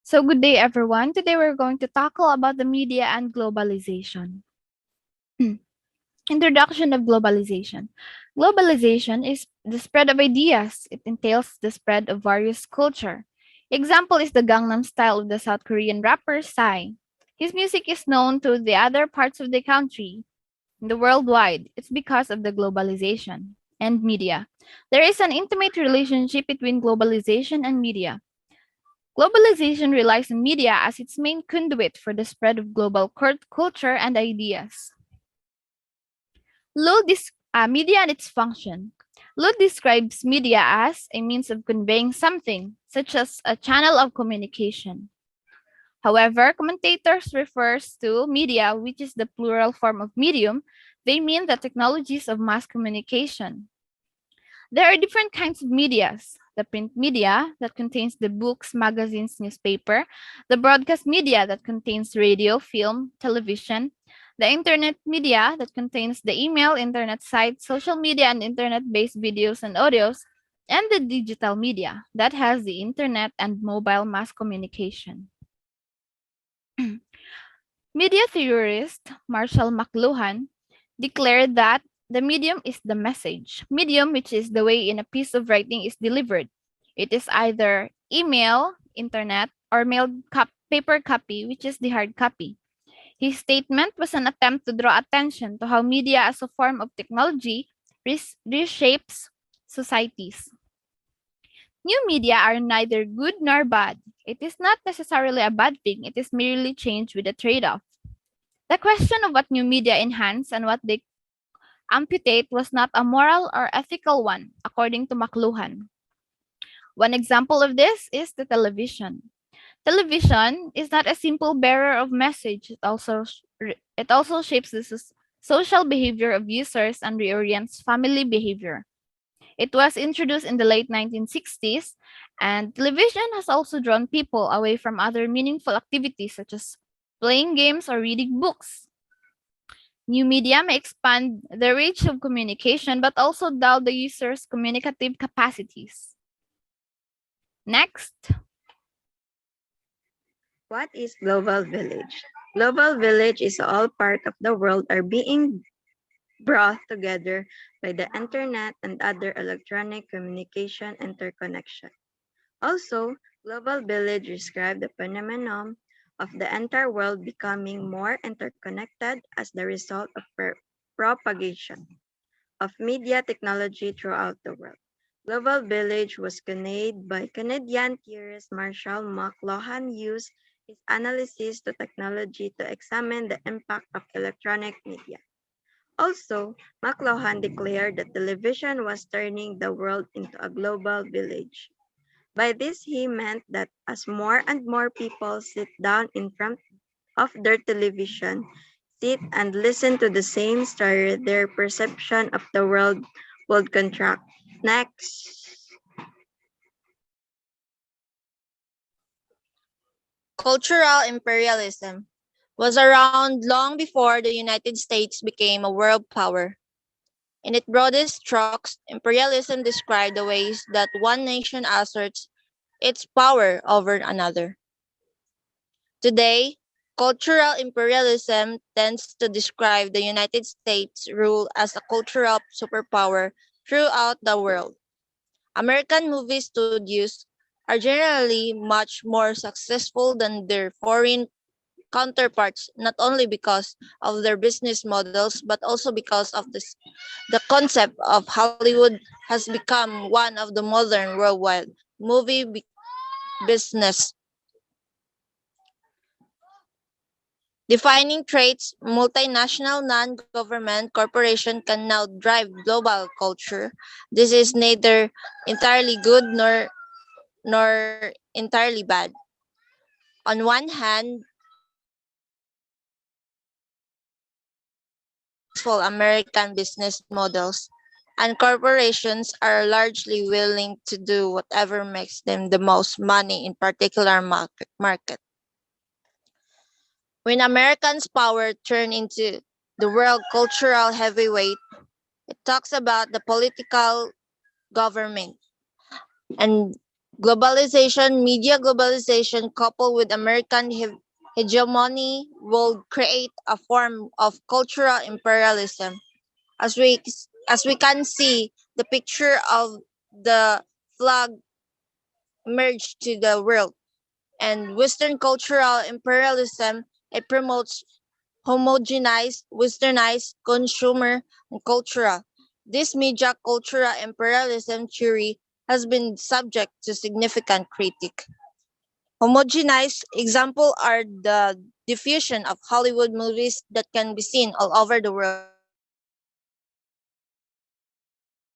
So good day everyone. Today we're going to tackle about the media and globalization. Introduction of globalization. Globalization is the spread of ideas. It entails the spread of various culture. Example is the Gangnam Style of the South Korean rapper Psy. His music is known to the other parts of the country, the worldwide. It's because of the globalization and media. There is an intimate relationship between globalization and media. Globalization relies on media as its main conduit for the spread of global culture and ideas. Media and its function. Lull describes media as a means of conveying something, such as a channel of communication. However, commentators refers to media, which is the plural form of medium. They mean the technologies of mass communication. There are different kinds of medias. The print media that contains the books, magazines, newspaper, the broadcast media that contains radio, film, television, the internet media that contains the email, internet sites, social media, and internet-based videos and audios, and the digital media that has the internet and mobile mass communication. Media theorist Marshall McLuhan declared that the medium is the message. Medium, which is the way in a piece of writing is delivered. It is either email, internet, or paper copy, which is the hard copy. His statement was an attempt to draw attention to how media as a form of technology reshapes societies. New media are neither good nor bad. It is not necessarily a bad thing, it is merely change with a trade off. The question of what new media enhance and what they amputate was not a moral or ethical one, according to McLuhan. One example of this is the television. Television is not a simple bearer of message. It also shapes the social behavior of users and reorients family behavior. It was introduced in the late 1960s, and television has also drawn people away from other meaningful activities such as playing games or reading books. New media may expand the reach of communication but also dull the user's communicative capacities. Next. What is Global Village? Global Village is all part of the world are being brought together by the internet and other electronic communication interconnection. Also, Global Village describes the phenomenon of the entire world becoming more interconnected as the result of propagation of media technology throughout the world. Global Village was coined by Canadian theorist Marshall McLuhan used his analysis to technology to examine the impact of electronic media. Also, McLuhan declared that television was turning the world into a global village. By this, he meant that as more and more people sit down in front of their television, sit and listen to the same story, their perception of the world would contract. Next. Cultural imperialism was around long before the United States became a world power. In its broadest strokes, imperialism described the ways that one nation asserts its power over another. Today, cultural imperialism tends to describe the United States' rule as a cultural superpower throughout the world. American movie studios are generally much more successful than their foreign counterparts, not only because of their business models, but also because of the concept of Hollywood has become one of the modern worldwide business. Defining traits, multinational non-government corporation can now drive global culture. This is neither entirely good nor entirely bad. On one hand, successful American business models, and corporations are largely willing to do whatever makes them the most money in particular market. When Americans' power turned into the world cultural heavyweight, it talks about the political government and Media globalization, coupled with American hegemony, will create a form of cultural imperialism. As we as we can see, the picture of the flag emerged to the world, and Western cultural imperialism, it promotes homogenized, westernized consumer culture. This media cultural imperialism theory has been subject to significant critique. Homogenized example are the diffusion of Hollywood movies that can be seen all over the world,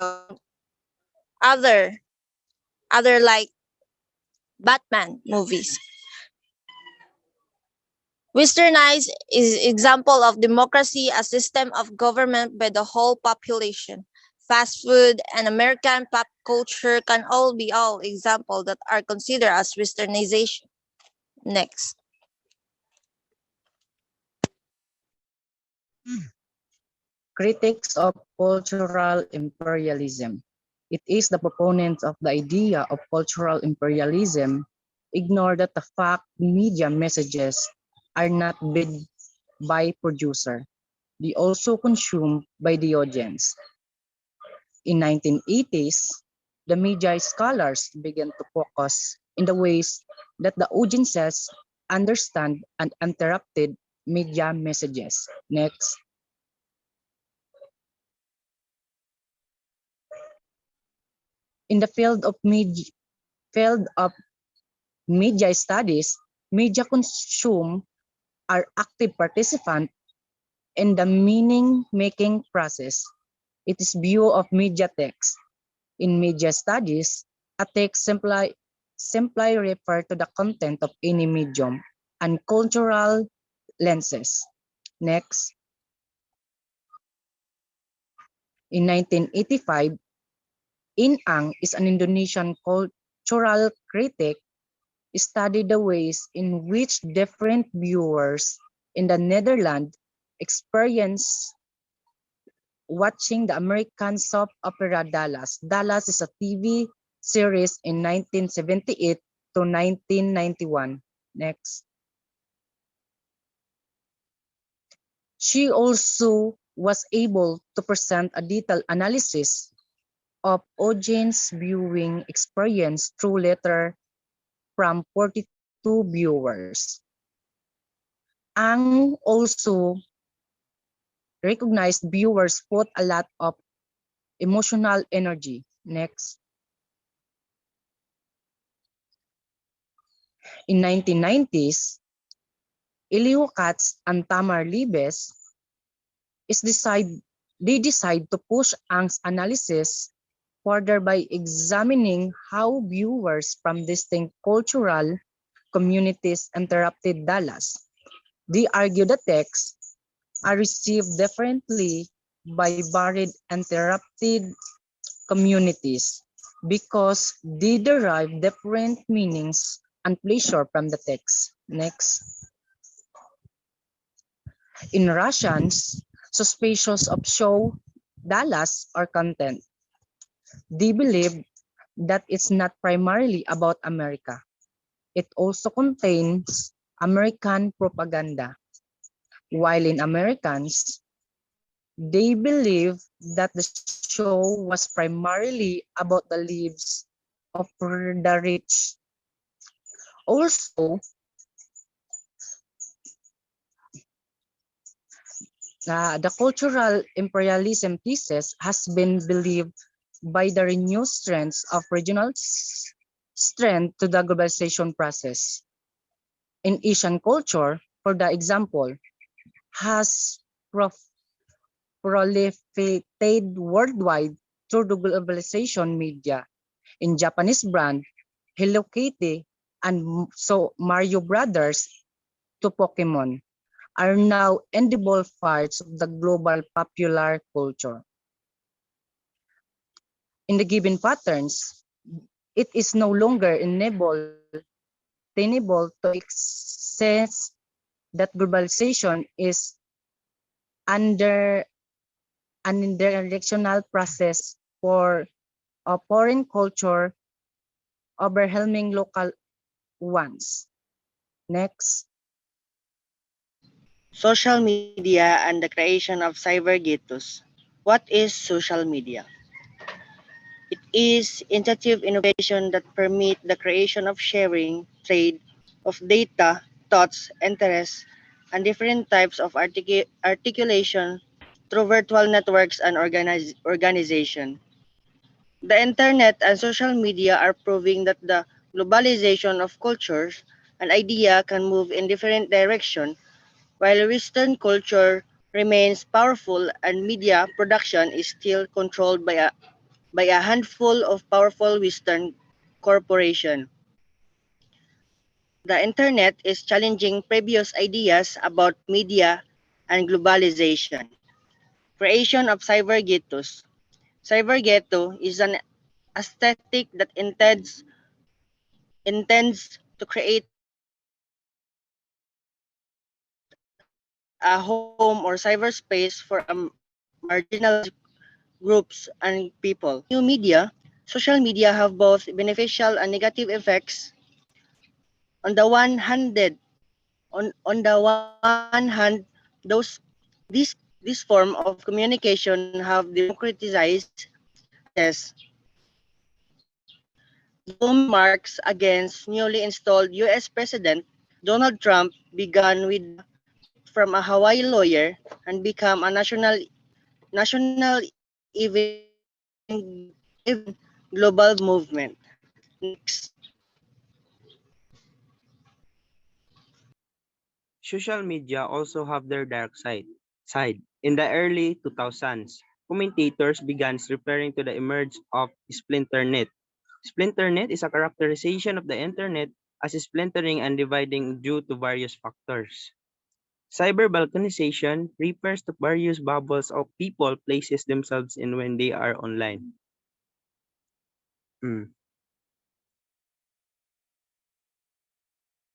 and other like Batman movies. Westernized is example of democracy, a system of government by the whole population. Fast food and American pop culture can all examples that are considered as westernization. Next. Critics of cultural imperialism. It is the proponents of the idea of cultural imperialism ignore that the fact media messages are not bid by producer. They also consumed by the audience. In 1980s, the media scholars began to focus in the ways that the audiences understand and interrupted media messages. Next, in the field of media studies, media consume are active participant in the meaning-making process. It is view of media text. In media studies, a text simply refer to the content of any medium and cultural lenses. Next, in 1985, Inang is an Indonesian cultural critic studied the ways in which different viewers in the Netherlands experience watching the American soap opera Dallas. Dallas is a TV series in 1978 to 1991. Next. She also was able to present a detailed analysis of audience viewing experience through letter from 42 viewers. Ang also recognized viewers put a lot of emotional energy. Next. In 1990s, Elio Katz and Tamar Libes is they decide to push Ang's analysis further by examining how viewers from distinct cultural communities interrupted Dallas. They argue the texts are received differently by varied interrupted communities because they derive different meanings and pleasure from the text. Next. In Russians, suspicious of show Dallas or content, they believe that it's not primarily about America. It also contains American propaganda. While in Americans, they believe that the show was primarily about the lives of the rich. Also, the cultural imperialism thesis has been believed by the renewed strengths of regional strength to the globalization process. In Asian culture, for the example, has proliferated worldwide through the globalization media. In Japanese brand, Hello Kitty and so Mario Brothers to Pokemon are now edible parts of the global popular culture. In the given patterns, it is no longer tenable to access that globalization is under an directional process for a foreign culture overwhelming local ones. Next, Social media and the creation of cyber ghettos. What is social media? It is initiative innovation that permit the creation of sharing, trade of data, thoughts, interests, and different types of articulation through virtual networks and organization. The internet and social media are proving that the globalization of cultures and idea can move in different directions while Western culture remains powerful and media production is still controlled by a handful of powerful Western corporations. The internet is challenging previous ideas about media and globalization. Creation of cyber ghettos. Cyber ghetto is an aesthetic that intends to create a home or cyberspace for a marginalized groups and people. New media, social media have both beneficial and negative effects. On the one handed, on the one hand, those this form of communication have democratized access. The booming remarks against newly installed US President Donald Trump began with a tweet from a Hawaii lawyer and became a national even global movement. Next. Social media also have their dark side. In the early 2000s, commentators began referring to the emergence of splinternet. Splinternet is a characterization of the internet as splintering and dividing due to various factors. Cyber balkanization refers to various bubbles of people places themselves in when they are online. Hmm.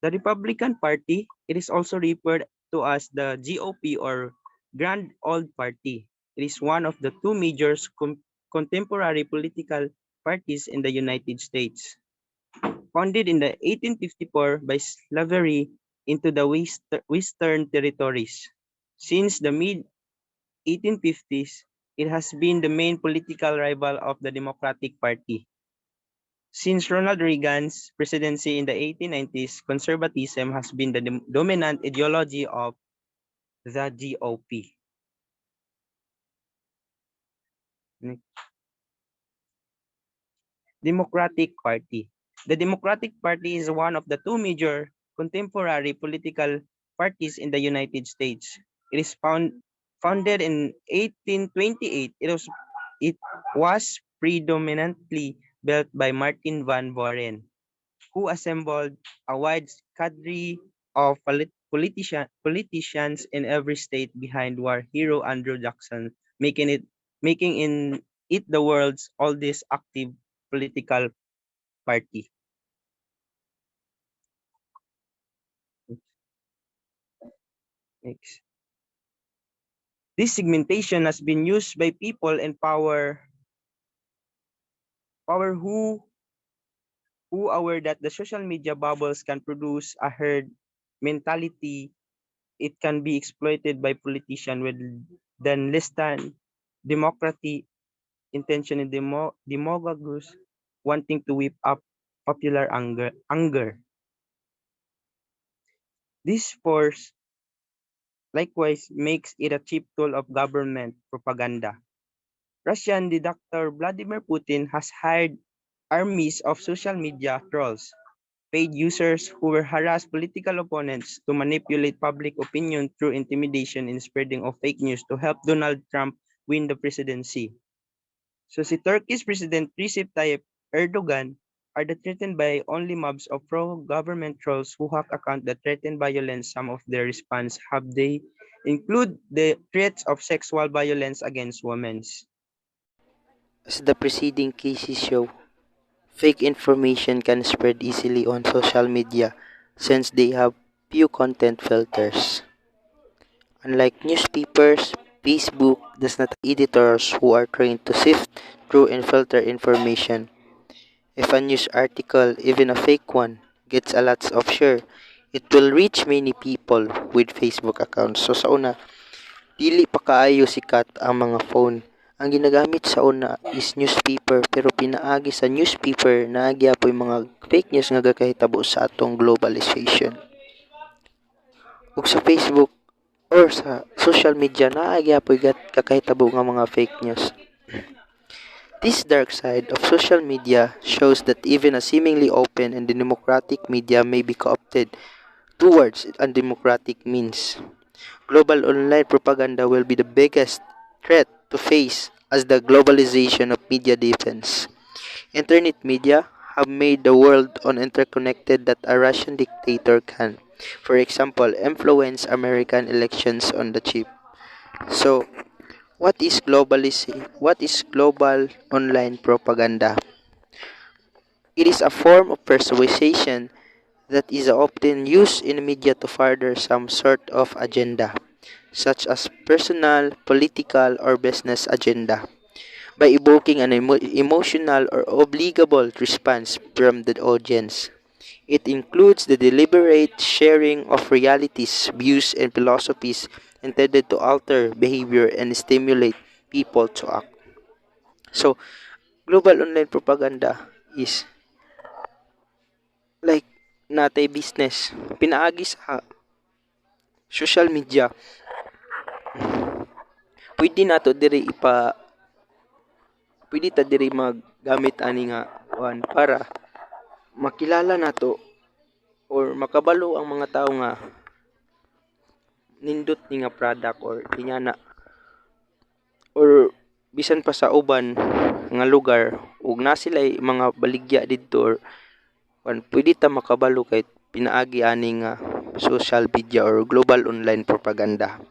The Republican Party, it is also referred to as the GOP or Grand Old Party. It is one of the two major contemporary political parties in the United States. Founded in the 1854 by slavery into the Western territories. Since the mid-1850s, it has been the main political rival of the Democratic Party. Since Ronald Reagan's presidency in the 1890s, conservatism has been the dominant ideology of the GOP. Democratic Party. The Democratic Party is one of the two major contemporary political parties in the United States. It is founded in 1828. It was predominantly built by Martin Van Buren, who assembled a wide cadre of politicians in every state behind war hero Andrew Jackson, making it the world's oldest active political party. Next. This segmentation has been used by people in power who aware that the social media bubbles can produce a herd mentality. It can be exploited by politicians with then less than democratic intention in demagogues wanting to whip up popular anger. This force likewise makes it a cheap tool of government propaganda. Russian dictator Vladimir Putin has hired armies of social media trolls, paid users who will harass political opponents to manipulate public opinion through intimidation and spreading of fake news to help Donald Trump win the presidency. So si Turkey's President Recep Tayyip Erdogan are the threatened by only mobs of pro-government trolls who hack account that threaten violence. Some of their response have they include the threats of sexual violence against women. As the preceding cases show, fake information can spread easily on social media since they have few content filters. Unlike newspapers, Facebook does not have editors who are trained to sift through and filter information. If a news article, even a fake one, gets a lot of share, it will reach many people with Facebook accounts. So sa una, dili pa kaayo sikat ang mga phone. Ang ginagamit sa una is newspaper pero pinaagi sa newspaper naagya po yung mga fake news nga gakahitabo sa atong globalization. Ug sa Facebook or sa social media naagya po kakahitabo nga mga fake news. This dark side of social media shows that even a seemingly open and democratic media may be co-opted towards undemocratic means. Global online propaganda will be the biggest threat to face as the globalization of media deepens. Internet media have made the world on interconnected that a Russian dictator can, for example, influence American elections on the chip. So, what is global online propaganda? It is a form of persuasion that is often used in media to further some sort of agenda, such as personal, political, or business agenda, by evoking an emotional or obligable response from the audience. It includes the deliberate sharing of realities, views, and philosophies intended to alter behavior and stimulate people to act. So, global online propaganda is like natay business. Pinaagi sa social media, pwede nato diri pwede ta diri maggamit ani nga para makilala nato or makabalo ang mga tao nga nindot ni nga product or inyana or bisan pa sa uban nga lugar ug na sila mga baligya didto or pwede ta makabalo kay pinaagi ani nga social media or global online propaganda.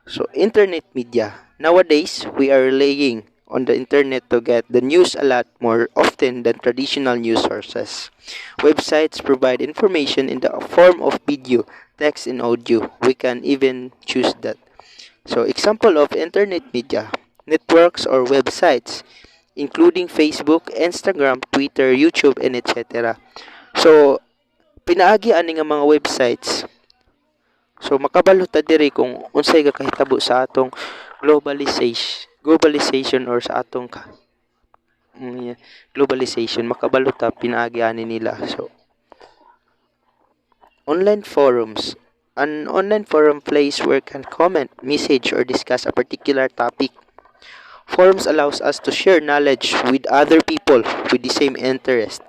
So, internet media. Nowadays, we are relying on the internet to get the news a lot more often than traditional news sources. Websites provide information in the form of video, text, and audio. We can even choose that. So, example of internet media, networks or websites, including Facebook, Instagram, Twitter, YouTube, and etc. So, pinaagi ani nga mga websites. So makabalo ta diri kung unsay gakahitabo sa atong globalization or sa atong globalization makabalo ta pinaagi ani nila. So online forums. An online forum place where can comment, message, or discuss a particular topic. Forums allows us to share knowledge with other people with the same interest.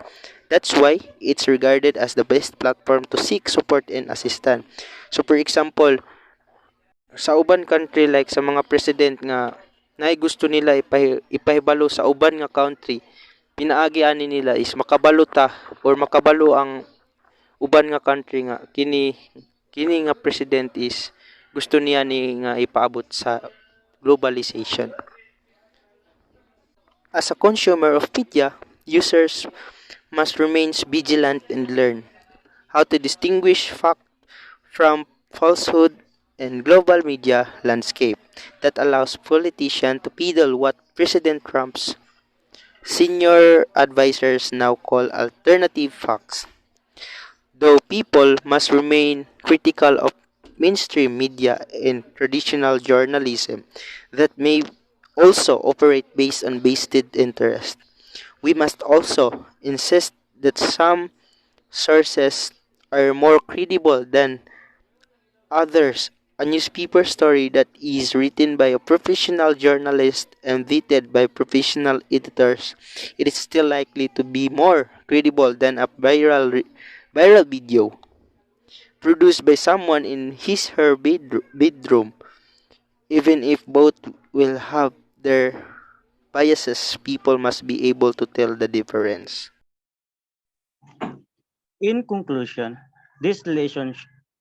That's why it's regarded as the best platform to seek support and assistance. So for example, sa uban country like sa mga president nga naay gusto nila ipahibalo sa uban nga country, pinaagi ani nila is makabalo ta or makabalo ang uban nga country nga kini nga president is gusto niya ni nga ipaabot sa globalization. As a consumer of media, users must remain vigilant and learn how to distinguish fact from falsehood and global media landscape that allows politicians to peddle what President Trump's senior advisors now call alternative facts. Though people must remain critical of mainstream media and traditional journalism that may also operate based on vested interest. We must also insist that some sources are more credible than others. A newspaper story that is written by a professional journalist and vetted by professional editors, it is still likely to be more credible than a viral video produced by someone in his her bedroom. Even if both will have their biases, people must be able to tell the difference. In conclusion, this lesson,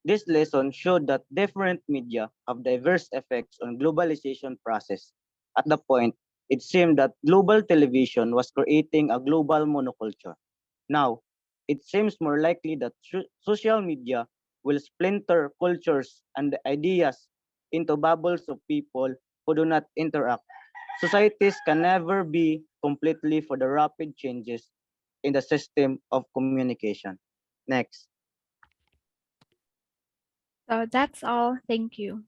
this lesson showed that different media have diverse effects on globalization process. At the point, it seemed that global television was creating a global monoculture. Now, it seems more likely that social media will splinter cultures and ideas into bubbles of people who do not interact. Societies can never be completely for the rapid changes in the system of communication. Next. So that's all. Thank you.